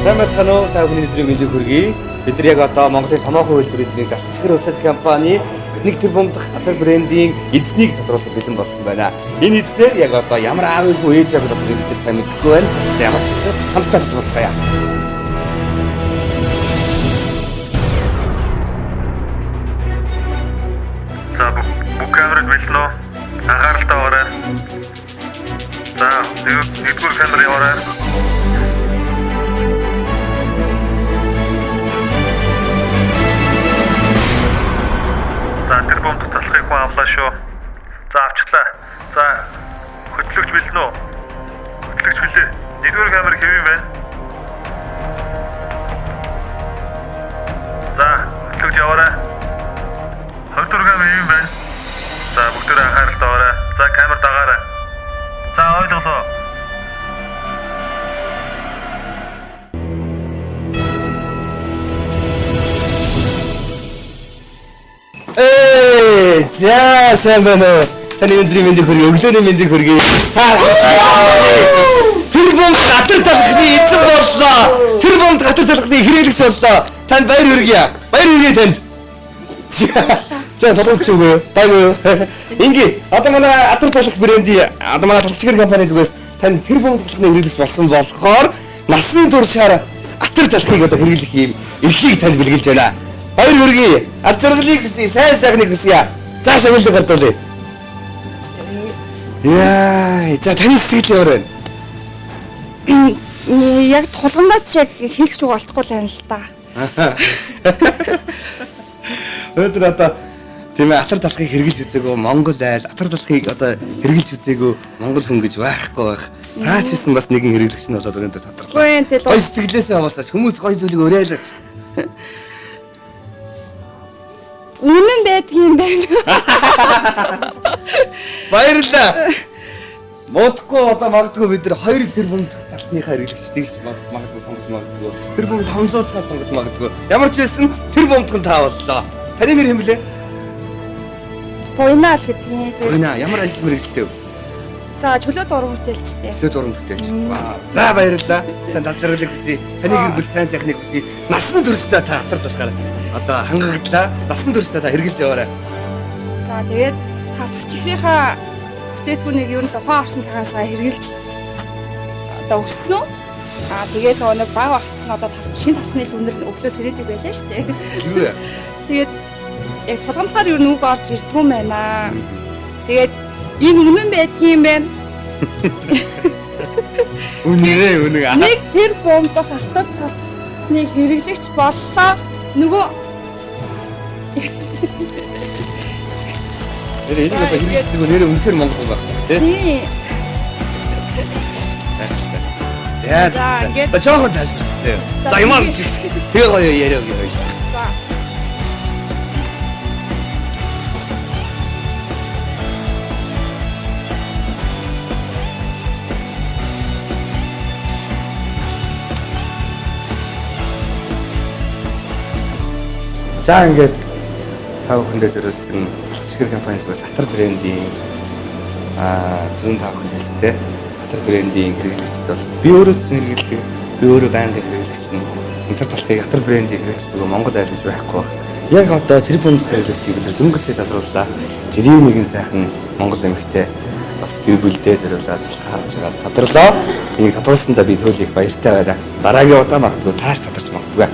Сайн байцгаана уу? Та бүхний өдрийн мэндийг хүргэе. Бид нар яг одоо Монголын томоохон үйлдвэрийн галчгэр уцад компани 1 тэрбум дахь атар брендийн эзнийг тодруулах бэлэн болсон байна. Энэ эзнэр яг одоо ямар аавынгүй ээж аваад одоог бид нар сайн мэдэхгүй байна. Гэхдээ ямар ч гэсэн хамтдаа тодруулцгаая. За бүх камерыг бэлэн үү? Анхааралтай орой. За, нэгдүгээр камерыг орой. За, тэрбум талхыг хүн авлаа шүү. За, авчихлаа. За, хөтлөгч бэлэн үү? Хөтлөгч бэлээ. Нэгдүгээр камер хэвэн байна. За, хөтлөгч яваарай. Хоёрдугаар камер хэвэн байна. За, бүгдээ анхааралтай орой. За, камер дагаарай. За, ойлголоо. За сайн байна уу? Таны өдрийн мэндийг хүргэе. Өглөөний мэндийг хүргэе. Тэрбум атар талхны эзэн боллоо. Тэрбум атар талхны хэрэглэгч боллоо. Танд баяр хүргэе. Баяр хүргэе танд. За толгойд зүгөө. Баяр. Ингээ одоо манай атар талх брендийн одоо манай талчгэр компани зүгээс танд тэрбум талхны хэрэглэгч болсон болохоор насны туршаар атар талхыг одоо хэрэглэх юм эрхийг танд бэлгэлж байна. Баяр хүргэе. Ад зэрэглийг хүсье. Сайн сайхныг хүсье. За шагналыг гартуулъя. Яа, за таны сэтгэл ямар байна? Яг тулгамдаас яг хэлэх зүг олдохгүй л байна л да. Өнөөдөр одоо тийм ээ атар талхыг хэрэгжилж үзээгүй Монгол айл атар талхыг одоо хэрэгжилж үзээгүй Монгол хүн гэж байхгүй байх. Таа ч гэсэн бас нэгэн хэрэглэгч нь болоод өнөөдөр тодорлоо. Гой сэтгэлээсээ явуулаач хүмүүс гой зүйлийг уриалаач. Үнэн байдгийн байна. Баярлалаа. Модгүй одоо магадгүй бид нар 2 тэрбум талхныхаа хэрэглэгчдийг магадгүй сонгож магадгүй. Тэрбум 500 дахь сонгож магадгүй. Ямар ч байсан тэрбумдхан таа боллоо. Таны нэр хэм блэ? Буйнаа л гэдгийг. Буйнаа ямар ажил мэргэжилтэй вэ? За чөлөө дуран бүтээлчтэй. Чөлөө дуран бүтээлч. За баярлалаа. Танд ажиргалыг хүсье. Таны гэр бүл сайн сайхныг хүсье. Насны туршдаа та хатар талхаар одоо хангагдлаа. Насны туршдаа та хэрэгжилж яваарай. За тэгээд та тарчихныхаа бүтээтгүүнийг ер нь ухаан орсон цагаасаа хэрэгжилж одоо өссөн. Тэгээд нэг баг багт чинь одоо шинэ талхны үнэр өглөө сэрээдэг байлаа шүү дээ. Юу вэ? Тэгээд яг тулгамдахаар ер нь үг орж ирдгүй юм байна. Тэгээд энэ үнэн байдгийн байна. Үнэн. Нэг тэр бомдох хатар талхныг хэрэглэгч боллоо. Нөгөө энийг одоо хэрэглэх нэр үнэхээр Монгол байх тий. За ингээд жоохон тайлбарчтай. За ямар ч тэгээ гоё яриа өгье. За. За ингээд та бүхэндээ зориулсан талчгэр компани зүгээс атар брендийн түрүүн та бүхэн хэлсэнтэй атар брендийн хэрэглэгчд бол би өөрөө хэрэглэдэг, би өөрөө байнга хэрэглэгч нь атар талхыг атар брендийн хэрэглэгч зүгээр Монгол айл гэж байхгүй байх. Яг одоо тэрбум хэрэглэгчийг бид нар дөнгөж цэд тодрууллаа. Жирийн нэгэн сайхан Монгол эмэгтэй бас гэр бүлдээ зориулаад авч байгаа тодрлоо. Энийг тодруулсандаа би төөл их баяртай байна. Дараагийн удаа магадгүй тааш тодорч магадгүй.